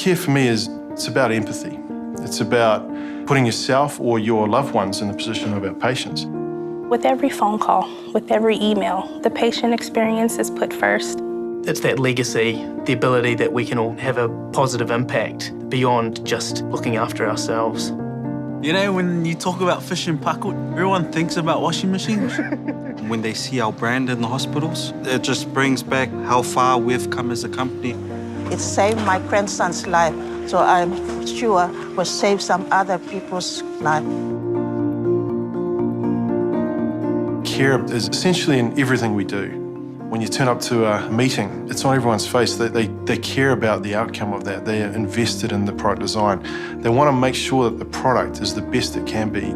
Care for me it's about empathy. It's about putting yourself or your loved ones in the position of our patients. With every phone call, with every email, the patient experience is put first. It's that legacy, the ability that we can all have a positive impact beyond just looking after ourselves. You know, when you talk about Fisher Paykel, everyone thinks about washing machines. When they see our brand in the hospitals, it just brings back how far we've come as a company. It saved my grandson's life, so I'm sure will save some other people's life. Care is essentially in everything we do. When you turn up to a meeting, it's on everyone's face. They care about the outcome of that. They are invested in the product design. They want to make sure that the product is the best it can be.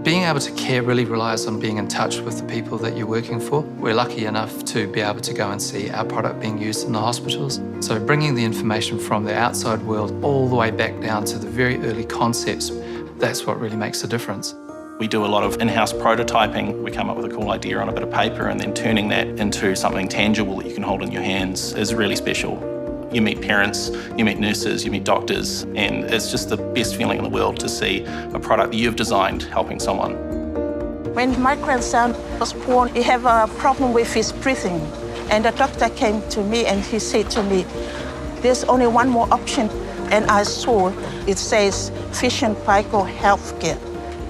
Being able to care really relies on being in touch with the people that you're working for. We're lucky enough to be able to go and see our product being used in the hospitals. So bringing the information from the outside world all the way back down to the very early concepts, that's what really makes a difference. We do a lot of in-house prototyping. We come up with a cool idea on a bit of paper, and then turning that into something tangible that you can hold in your hands is really special. You meet parents, you meet nurses, you meet doctors, and it's just the best feeling in the world to see a product that you've designed helping someone. When my grandson was born, he had a problem with his breathing. And the doctor came to me and he said to me, there's only one more option. And I saw it says Fisher Paykel Healthcare.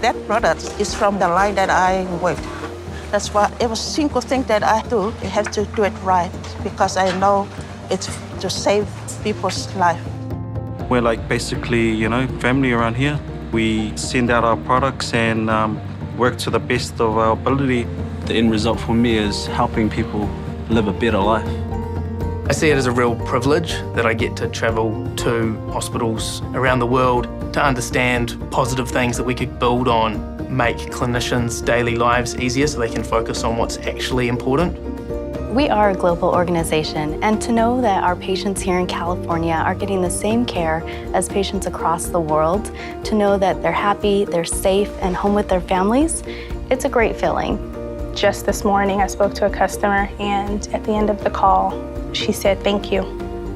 That product is from the line that I work. That's why every single thing that I do, you have to do it right, because I know it's to save people's life. We're like basically, you know, family around here. We send out our products and work to the best of our ability. The end result for me is helping people live a better life. I see it as a real privilege that I get to travel to hospitals around the world to understand positive things that we could build on, make clinicians' daily lives easier so they can focus on what's actually important. We are a global organization, and to know that our patients here in California are getting the same care as patients across the world, to know that they're happy, they're safe, and home with their families, it's a great feeling. Just this morning, I spoke to a customer, and at the end of the call, she said, thank you.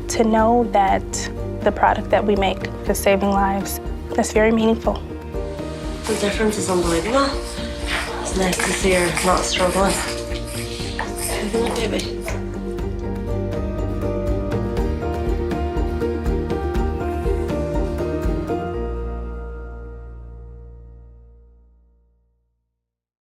To know that the product that we make is saving lives, that's very meaningful. The difference is unbelievable. It's nice to see her not struggling. Baby.